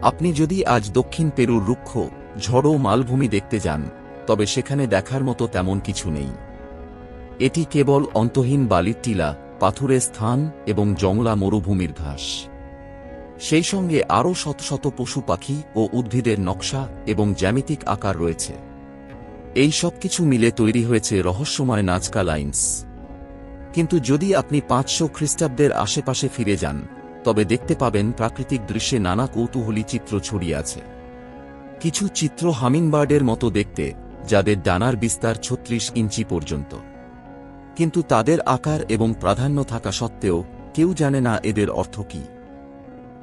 আপনি যদি আজ দক্ষিণ পেরুর রুক্ষ ঝড়ো মালভূমি দেখতে যান, তবে সেখানে দেখার মতো তেমন কিছু নেই। এটি কেবল অন্তহীন বালির টিলা, পাথুরের স্থান এবং জংলা মরুভূমির ঘাস। সেই সঙ্গে আরও শত শত পশু পাখি ও উদ্ভিদের নকশা এবং জ্যামিতিক আকার রয়েছে। এই সব কিছু মিলে তৈরি হয়েছে রহস্যময় নাজকা লাইনস। কিন্তু যদি আপনি 500 খ্রিস্টাব্দের আশেপাশে ফিরে যান, তবে দেখতে পাবেন প্রাকৃতিক দৃশ্যে নানা কৌতূহলী চিত্র ছড়িয়ে আছে। কিছু চিত্র হামিংবার্ডের মতো দেখতে, যাদের ডানার বিস্তার 36 ইঞ্চি পর্যন্ত। কিন্তু তাদের আকার এবং প্রাধান্য থাকা সত্ত্বেও কেউ জানে না এদের অর্থ কী।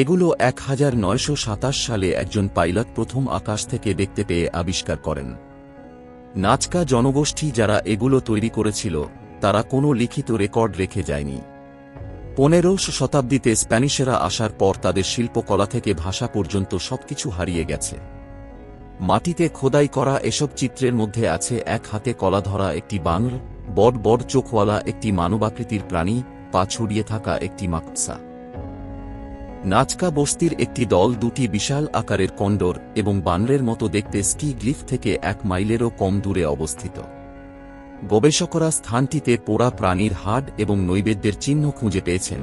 এগুলো 1927 সালে একজন পাইলট প্রথম আকাশ থেকে দেখতে পেয়ে আবিষ্কার করেন। নাজকা জনগোষ্ঠী যারা এগুলো তৈরি করেছিল, তারা কোনো লিখিত রেকর্ড রেখে যায়নি। 15 শতাব্দীতে স্প্যানিশরা আসার পর তাদের শিল্পকলা থেকে ভাষা পর্যন্ত সবকিছু হারিয়ে গেছে। মাটিতে খোদাই করা এসব চিত্রের মধ্যে আছে এক হাতে কলা ধরা একটি বানর, বড় বড় চোখওয়ালা একটি মানবাকৃতির প্রাণী, পা ছড়িয়ে থাকা একটি মাকসা। নাজকা বস্তির একটি দল দুটি বিশাল আকারের কন্ডর এবং বানরের মতো দেখতে স্কি গ্লিফ থেকে 1 মাইলেরও কম দূরে অবস্থিত। গবেষকরা স্থানটিতে পোড়া প্রাণীর হাড় এবং নৈবেদ্যের চিহ্ন খুঁজে পেয়েছেন,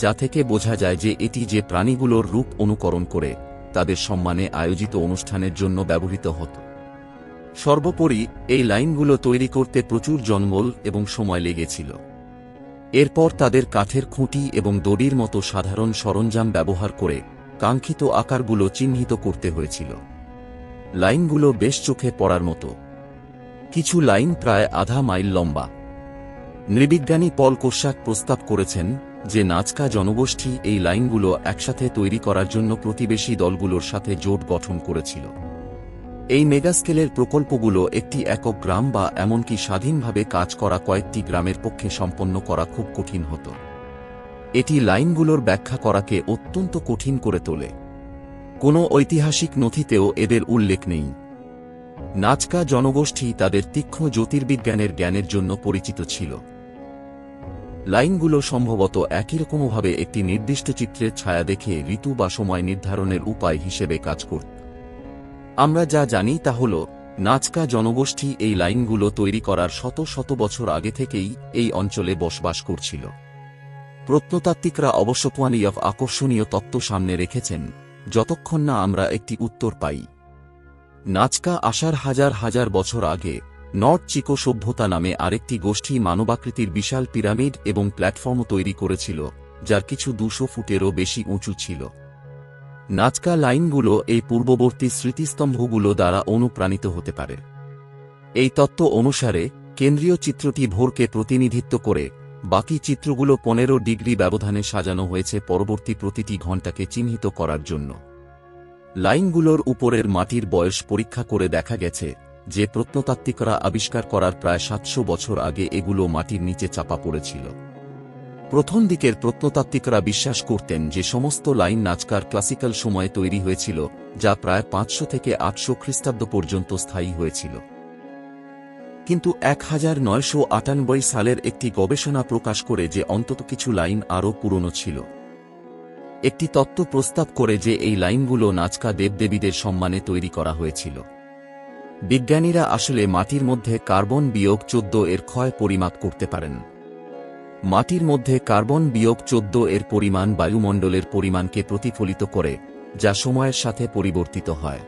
যা থেকে বোঝা যায় যে এটি যে প্রাণীগুলোর রূপ অনুকরণ করে তাদের সম্মানে আয়োজিত অনুষ্ঠানের জন্য ব্যবহৃত হতো। সর্বোপরি এই লাইনগুলো তৈরি করতে প্রচুর জঙ্গল এবং সময় লেগেছিল। এরপর তাদের কাঠের খুঁটি এবং দড়ির মতো সাধারণ সরঞ্জাম ব্যবহার করে কাঙ্ক্ষিত আকারগুলো চিহ্নিত করতে হয়েছিল। লাইনগুলো বেশ চোখে পড়ার মতো। কিছু লাইন প্রায় আধা মাইল লম্বা। নৃবিজ্ঞানী পল কোর্সাক প্রস্তাব করেছেন যে নাজকা জনগোষ্ঠী এই লাইনগুলো একসাথে তৈরি করার জন্য প্রতিবেশী দলগুলোর সাথে জোট গঠন করেছিল। এই মেগাস্কেলের প্রকল্পগুলো একটি একক গ্রাম বা এমনকি স্বাধীনভাবে কাজ করা কয়েকটি গ্রামের পক্ষে সম্পন্ন করা খুব কঠিন হতো। এটি লাইনগুলোর ব্যাখ্যা করাকে অত্যন্ত কঠিন করে তোলে। কোনো ঐতিহাসিক নথিতেও এদের উল্লেখ নেই। নাজকা জনগোষ্ঠী তাদের তীক্ষ্ণ জ্যোতির্বিজ্ঞানের জ্ঞানের জন্য পরিচিত ছিল। লাইনগুলো সম্ভবত একইরকমভাবে একটি নির্দিষ্ট চিত্রের ছায়া দেখে ঋতু বা সময় নির্ধারণের উপায় হিসেবে কাজ করত। আমরা যা জানি তা হল, নাজকা জনগোষ্ঠী এই লাইনগুলো তৈরি করার শত শত বছর আগে থেকেই এই অঞ্চলে বসবাস করছিল। প্রত্নতাত্ত্বিকরা অবশ্য আকর্ষণীয় তত্ত্ব সামনে রেখেছেন, যতক্ষণ না আমরা একটি উত্তর পাই। নাজকা আসার হাজার হাজার বছর আগে নর্থ চিকো সভ্যতা নামে আরেকটি গোষ্ঠী মানবাকৃতির বিশাল পিরামিড এবং প্ল্যাটফর্ম তৈরি করেছিল, যার কিছু 200 ফুটেরও বেশি উঁচু ছিল। নাজকা লাইনগুলো এই পূর্ববর্তী স্মৃতিস্তম্ভগুলো দ্বারা অনুপ্রাণিত হতে পারে। এই তত্ত্ব অনুসারে কেন্দ্রীয় চিত্রটি ভোরকে প্রতিনিধিত্ব করে, বাকি চিত্রগুলো 15 ডিগ্রি ব্যবধানে সাজানো হয়েছে পরবর্তী প্রতিটি ঘণ্টাকে চিহ্নিত করার জন্য। লাইনগুলোর উপরের মাটির বয়স পরীক্ষা করে দেখা গেছে যে প্রত্নতাত্ত্বিকরা আবিষ্কার করার প্রায় 700 বছর আগে এগুলো মাটির নিচে চাপা পড়েছিল। প্রথম দিকের প্রত্নতাত্ত্বিকরা বিশ্বাস করতেন যে সমস্ত লাইন নাজকার ক্লাসিক্যাল সময়ে তৈরি হয়েছিল, যা প্রায় 500 থেকে 800 খ্রিস্টাব্দ পর্যন্ত স্থায়ী হয়েছিল। কিন্তু 1998 সালের একটি গবেষণা প্রকাশ করে যে অন্তত কিছু লাইন আরও পুরনো ছিল। একটি তত্ত্ব প্রস্তাব করে যে এই লাইনগুলো নাজকা দেবদেবীদের সম্মানে তৈরি করা হয়েছিল। বিজ্ঞানীরা আসলে মাটির মধ্যে কার্বন বিয়োগ 14 এর ক্ষয় পরিমাপ করতে পারেন। মাটির মধ্যে কার্বন বিয়োগ 14 এর পরিমাণ বায়ুমণ্ডলের পরিমাণকে প্রতিফলিত করে, যা সময়ের সাথে পরিবর্তিত হয়।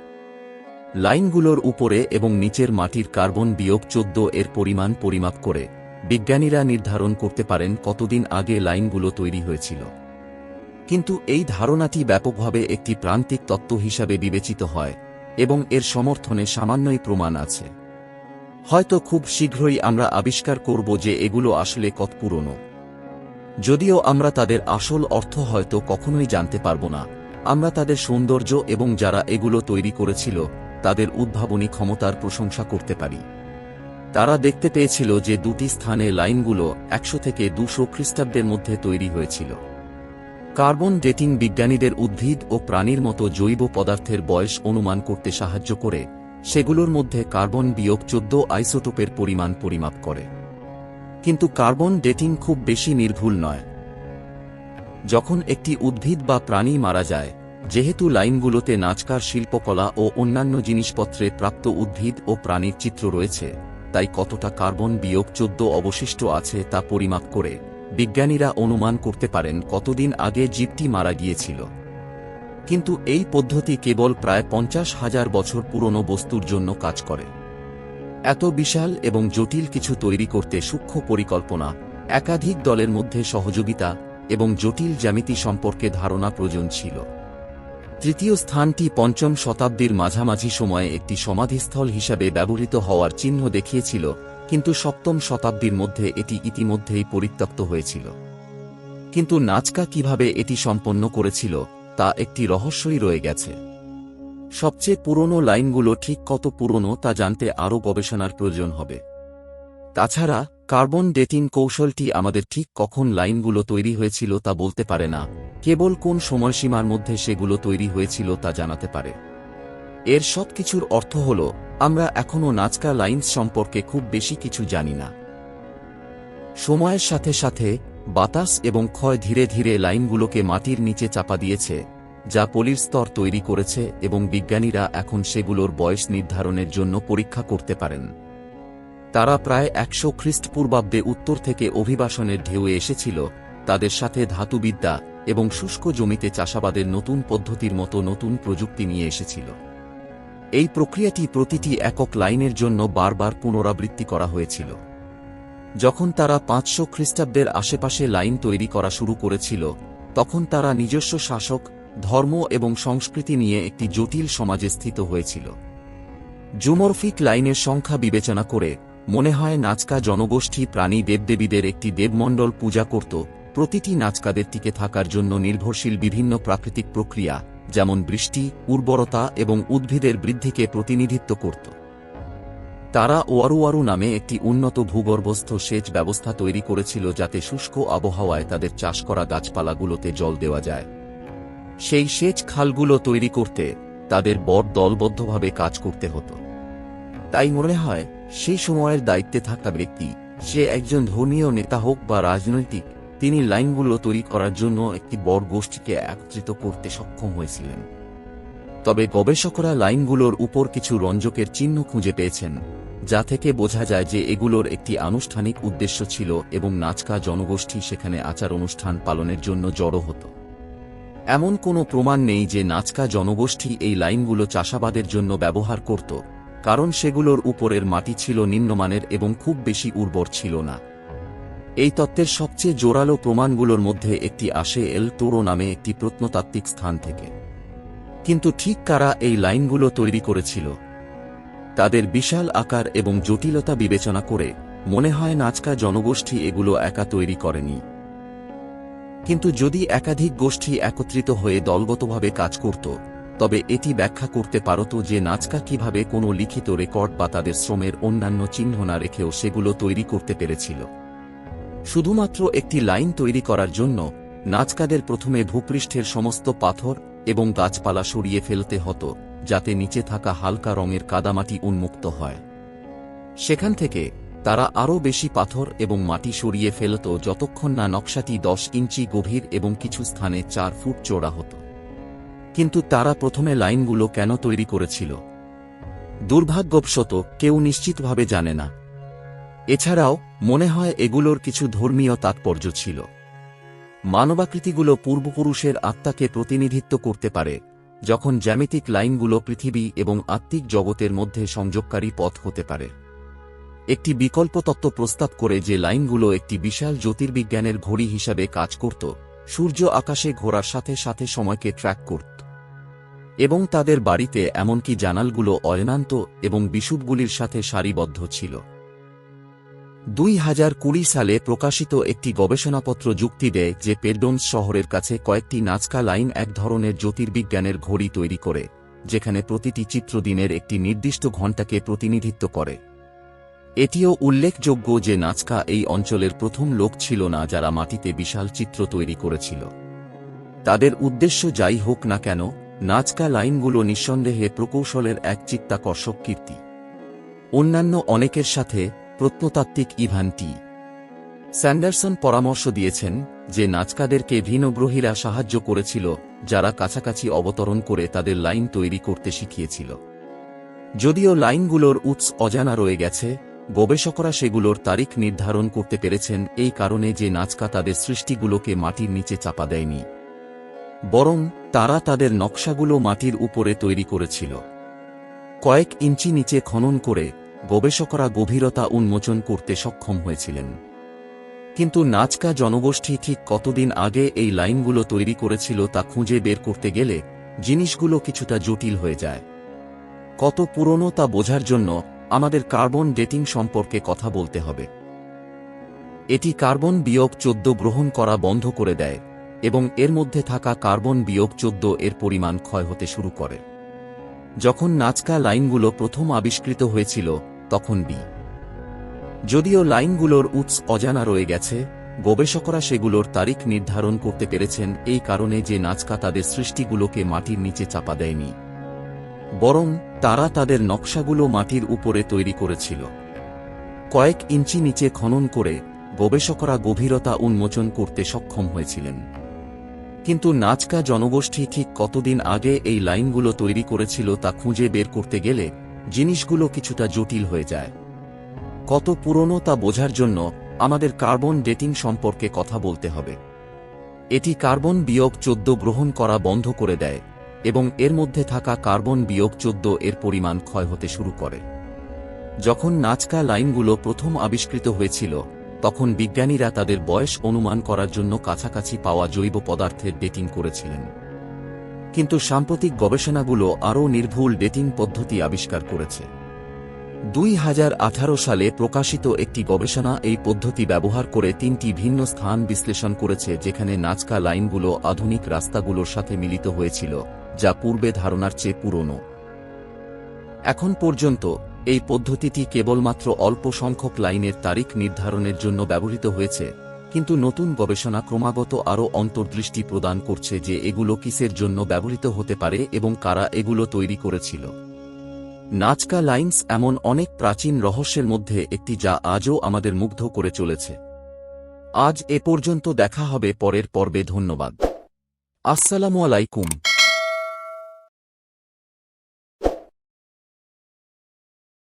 লাইনগুলোর উপরে এবং নিচের মাটির কার্বন বিয়োগ 14 এর পরিমাণ পরিমাপ করে বিজ্ঞানীরা নির্ধারণ করতে পারেন কতদিন আগে লাইনগুলো তৈরি হয়েছিল। কিন্তু এই ধারণাটি ব্যাপকভাবে একটি প্রান্তিক তত্ত্ব হিসাবে বিবেচিত হয় এবং এর সমর্থনে সামান্যই প্রমাণ আছে। হয়তো খুব শীঘ্রই আমরা আবিষ্কার করব যে এগুলো আসলে কত পুরনো। যদিও আমরা তাদের আসল অর্থ হয়তো কখনোই জানতে পারব না, আমরা তাদের সৌন্দর্য এবং যারা এগুলো তৈরি করেছিল তাদের উদ্ভাবনী ক্ষমতার প্রশংসা করতে পারি। তারা দেখতে পেয়েছিল যে দুটি স্থানে লাইনগুলো 100 থেকে 200 খ্রিস্টাব্দের মধ্যে তৈরি হয়েছিল। কার্বন ডেটিং বিজ্ঞানীদের উদ্ভিদ ও প্রাণীর মতো জৈব পদার্থের বয়স অনুমান করতে সাহায্য করে, সেগুলোর মধ্যে কার্বন বিয়োগ 14 আইসোটোপের পরিমাণ পরিমাপ করে। কিন্তু কার্বন ডেটিং খুব বেশি নির্ভুল নয়। যখন একটি উদ্ভিদ বা প্রাণী মারা যায়, যেহেতু লাইনগুলোতে নাচকার শিল্পকলা ও অন্যান্য জিনিসপত্রে প্রাপ্ত উদ্ভিদ ও প্রাণীর চিত্র রয়েছে, তাই কতটা কার্বন বিয়োগ 14 অবশিষ্ট আছে তা পরিমাপ করে বিজ্ঞানীরা অনুমান করতে পারেন কতদিন আগে জীবটি মারা গিয়েছিল। কিন্তু এই পদ্ধতি কেবল প্রায় 50,000 বছর পুরনো বস্তুর জন্য কাজ করে। এত বিশাল এবং জটিল কিছু তৈরি করতে সূক্ষ্ম পরিকল্পনা, একাধিক দলের মধ্যে সহযোগিতা এবং জটিল জ্যামিতি সম্পর্কে ধারণা প্রয়োজন ছিল। তৃতীয় স্থানটি 5ম শতাব্দীর মাঝামাঝি সময়ে একটি সমাধিস্থল হিসাবে ব্যবহৃত হওয়ার চিহ্ন দেখিয়েছিল, কিন্তু 7ম শতাব্দীর মধ্যে এটি ইতিমধ্যেই পরিত্যক্ত হয়েছিল। কিন্তু নাজকা কিভাবে এটি সম্পন্ন করেছিল তা একটি রহস্যই রয়ে গেছে। সবচেয়ে পুরনো লাইনগুলো ঠিক কত পুরনো তা জানতে আরও গবেষণার প্রয়োজন হবে। তাছাড়া কার্বন ডেটিং কৌশলটি আমাদের ঠিক কখন লাইনগুলো তৈরি হয়েছিল তা বলতে পারে না, কেবল কোন সময়সীমার মধ্যে সেগুলো তৈরি হয়েছিল তা জানাতে পারে। এর সব কিছুর অর্থ হল আমরা এখনও নাজকা লাইন্স সম্পর্কে খুব বেশি কিছু জানি না। সময়ের সাথে সাথে বাতাস এবং ক্ষয় ধীরে ধীরে লাইনগুলোকে মাটির নিচে চাপা দিয়েছে, যা পলির স্তর তৈরি করেছে, এবং বিজ্ঞানীরা এখন সেগুলোর বয়স নির্ধারণের জন্য পরীক্ষা করতে পারেন। তারা প্রায় 100 খ্রিস্টপূর্বাব্দে উত্তর থেকে অভিবাসনের ঢেউয়ে এসেছিল, তাদের সাথে ধাতুবিদ্যা এবং শুষ্ক জমিতে চাষাবাদের নতুন পদ্ধতির মতো নতুন প্রযুক্তি নিয়ে এসেছিল। এই প্রক্রিয়াটি প্রতিটি একক লাইনের জন্য বারবার পুনরাবৃত্তি করা হয়েছিল। যখন তারা 500 খ্রিস্টাব্দের আশেপাশে লাইন তৈরি করা শুরু করেছিল, তখন তারা নিজস্ব শাসক, ধর্ম এবং সংস্কৃতি নিয়ে একটি জটিল সমাজে স্থিত হয়েছিল। জুমরফিক লাইনের সংখ্যা বিবেচনা করে মনে হয় নাজকা জনগোষ্ঠী প্রাণী দেবদেবীদের একটি দেবমণ্ডল পূজা করত, প্রতিটি নাজকাদের টিকে থাকার জন্য নির্ভরশীল বিভিন্ন প্রাকৃতিক প্রক্রিয়া, যেমন বৃষ্টি, উর্বরতা এবং উদ্ভিদের বৃদ্ধিকে প্রতিনিধিত্ব করত। তারা ওয়ারুওয়ারু নামে একটি উন্নত ভূগর্ভস্থ সেচ ব্যবস্থা তৈরি করেছিল, যাতে শুষ্ক আবহাওয়ায় তাদের চাষ করা গাছপালাগুলোতে জল দেওয়া যায়। সেই সেচ খালগুলো তৈরি করতে তাদের বড় দলবদ্ধভাবে কাজ করতে হতো। তাই মনে হয় সেই সময়ের দায়িত্বে থাকা ব্যক্তি, সে একজন ধর্মীয় নেতা হোক বা রাজনৈতিক, তিনি লাইনগুলো তৈরি করার জন্য একটি বড় গোষ্ঠীকে একত্রিত করতে সক্ষম হয়েছিলেন। তবে গবেষকরা লাইনগুলোর উপর কিছু রঞ্জকের চিহ্ন খুঁজে পেয়েছেন, যা থেকে বোঝা যায় যে এগুলোর একটি আনুষ্ঠানিক উদ্দেশ্য ছিল এবং নাজকা জনগোষ্ঠী সেখানে আচার অনুষ্ঠান পালনের জন্য জড়ো হতো। এমন কোনো প্রমাণ নেই যে নাজকা জনগোষ্ঠী এই লাইনগুলো চাষাবাদের জন্য ব্যবহার করত, কারণ সেগুলোর উপরের মাটি ছিল নিম্নমানের এবং খুব বেশি উর্বর ছিল না। এই তত্ত্বের সবচেয়ে জোরালো প্রমাণগুলোর মধ্যে একটি আসে এল টোরো নামে একটি প্রত্নতাত্ত্বিক স্থান থেকে। কিন্তু ঠিক কারা এই লাইনগুলো তৈরি করেছিল? তাদের বিশাল আকার এবং জটিলতা বিবেচনা করে মনে হয় নাজকা জনগোষ্ঠী এগুলো একা তৈরি করেনি। কিন্তু যদি একাধিক গোষ্ঠী একত্রিত হয়ে দলগতভাবে কাজ করত, তবে এটি ব্যাখ্যা করতে পারত যে নাজকা কিভাবে কোনো লিখিত রেকর্ড বা তাদের শ্রমের অন্যান্য চিহ্ন না রেখেও সেগুলো তৈরি করতে পেরেছিল। শুধুমাত্র একটি লাইন তৈরি করার জন্য নাজকাদের প্রথমে ভূপৃষ্ঠের সমস্ত পাথর এবং গাছপালা সরিয়ে ফেলতে হতো, যাতে নিচে থাকা হালকা রঙের কাদামাটি উন্মুক্ত হয়। সেখান থেকে তারা আরও বেশি পাথর এবং মাটি সরিয়ে ফেলত যতক্ষণ না নকশাটি 10 ইঞ্চি গভীর এবং কিছু স্থানে 4 ফুট চওড়া হতো। কিন্তু তারা প্রথমে লাইনগুলো কেন তৈরি করেছিল? দুর্ভাগ্যবশত কেউ নিশ্চিতভাবে জানে না। এছাড়াও মনে হয় এগুলোর কিছু ধর্মীয় তাৎপর্য ছিল। মানবাকৃতিগুলো পূর্বপুরুষের আত্মাকে প্রতিনিধিত্ব করতে পারে, যখন জ্যামিতিক লাইনগুলো পৃথিবী এবং আত্মিক জগতের মধ্যে সংযোগকারী পথ হতে পারে। একটি বিকল্প তত্ত্ব প্রস্তাব করে যে লাইনগুলো একটি বিশাল জ্যোতির্বিজ্ঞানের ঘড়ি হিসাবে কাজ করত, সূর্য আকাশে ঘোরার সাথে সাথে সময়কে ট্র্যাক করত, এবং তাদের বাড়িতে এমনকি জানালগুলো অয়নান্ত এবং বিষুবগুলির সাথে সারিবদ্ধ ছিল। 2020 সালে প্রকাশিত একটি গবেষণাপত্র যুক্তি দেয় যে পেডোন্স শহরের কাছে কয়েকটি নাজকা লাইন এক ধরনের জ্যোতির্বিজ্ঞানের ঘড়ি তৈরি করে, যেখানে প্রতিটি চিত্র দিনের একটি নির্দিষ্ট ঘণ্টাকে প্রতিনিধিত্ব করে। এটিও উল্লেখযোগ্য যে নাজকা এই অঞ্চলের প্রথম লোক ছিল না যারা মাটিতে বিশাল চিত্র তৈরি করেছিল। তাদের উদ্দেশ্য যাই হোক না কেন, নাজকা লাইনগুলো নিঃসন্দেহে প্রকৌশলের এক চিত্তাকর্ষক কীর্তি। অন্যান্য অনেকের সাথে প্রত্নতাত্ত্বিক ইভান টি. স্যান্ডারসন পরামর্শ দিয়েছেন, যে নাচকাদেরকে ভিনগ্রহীরা সাহায্য করেছিল, যারা কাছাকাছি অবতরণ করে তাদের লাইন তৈরি করতে শিখিয়েছিল। যদিও লাইনগুলোর উৎস অজানা রয়ে গেছে, গবেষকরা সেগুলোর তারিখ নির্ধারণ করতে পেরেছেন এই কারণে যে নাচকা তাদের সৃষ্টিগুলোকে মাটির নিচে চাপা দেয়নি, বরং তারা তাদের নকশাগুলো মাটির উপরে তৈরি করেছিল। কয়েক ইঞ্চি নিচে খনন করে গবেষকরা গভীরতা উন্মোচন করতে সক্ষম হয়েছিলেন। কিন্তু নাচকা জনগোষ্ঠী ঠিক কতদিন আগে এই লাইনগুলো তৈরি করেছিল তা খুঁজে বের করতে গেলে জিনিসগুলো কিছুটা জটিল হয়ে যায়। কত পুরনো তা বোঝার জন্য আমাদের কার্বন ডেটিং সম্পর্কে কথা বলতে হবে। এটি কার্বন বিয়োগ 14 গ্রহণ করা বন্ধ করে দেয় এবং এর মধ্যে থাকা কার্বন বিয়োগ 14 এর পরিমাণ ক্ষয় হতে শুরু করে। যখন নাচকা লাইনগুলো প্রথম আবিষ্কৃত হয়েছিল তখন যদিও লাইনগুলোর উৎস অজানা রয়ে গেছে, গবেষকরা সেগুলোর তারিখ নির্ধারণ করতে পেরেছেন এই কারণে যে নাচকা তাদের সৃষ্টিগুলোকে মাটির নিচে চাপা দেয়নি, বরং তারা তাদের নকশাগুলো মাটির উপরে তৈরি করেছিল। কয়েক ইঞ্চি নিচে খনন করে গবেষকরা গভীরতা উন্মোচন করতে সক্ষম হয়েছিলেন। কিন্তু নাচকা জনগোষ্ঠী ঠিক কতদিন আগে এই লাইনগুলো তৈরি করেছিল তা খুঁজে বের করতে গেলে জিনিসগুলো কিছুটা জটিল হয়ে যায়। কত পুরনো তা বোঝার জন্য আমাদের কার্বন ডেটিং সম্পর্কে কথা বলতে হবে। এটি কার্বন বিয়োগ 14 গ্রহণ করা বন্ধ করে দেয় এবং এর মধ্যে থাকা কার্বন বিয়োগ 14 এর পরিমাণ ক্ষয় হতে শুরু করে। যখন নাচকা লাইনগুলো প্রথম আবিষ্কৃত হয়েছিল তখন বিজ্ঞানীরা তাদের বয়স অনুমান করার জন্য কাছাকাছি পাওয়া জৈব পদার্থের ডেটিং করেছিলেন। কিন্তু সাম্প্রতিক গবেষণাগুলো আরও নির্ভুল ডেটিং পদ্ধতি আবিষ্কার করেছে। 2018 সালে প্রকাশিত একটি গবেষণা এই পদ্ধতি ব্যবহার করে 3টি ভিন্ন স্থান বিশ্লেষণ করেছে যেখানে নাচকা লাইনগুলো আধুনিক রাস্তাগুলোর সাথে মিলিত হয়েছিল, যা পূর্বে ধারণার চেয়ে পুরনো। এখন পর্যন্ত এই পদ্ধতিটি কেবলমাত্র অল্প সংখ্যক লাইনের তারিখ নির্ধারণের জন্য ব্যবহৃত হয়েছে, কিন্তু নতুন গবেষণা ক্রমাগত আরও অন্তর্দৃষ্টি প্রদান করছে যে এগুলো কিসের জন্য ব্যবহৃত হতে পারে এবং কারা এগুলো তৈরি করেছিল। নাচকা লাইন্স এমন অনেক প্রাচীন রহস্যের মধ্যে একটি যা আজও আমাদের মুগ্ধ করে চলেছে। আজ এ পর্যন্ত, দেখা হবে পরের পর্বে। ধন্যবাদ। আসসালামু আলাইকুম।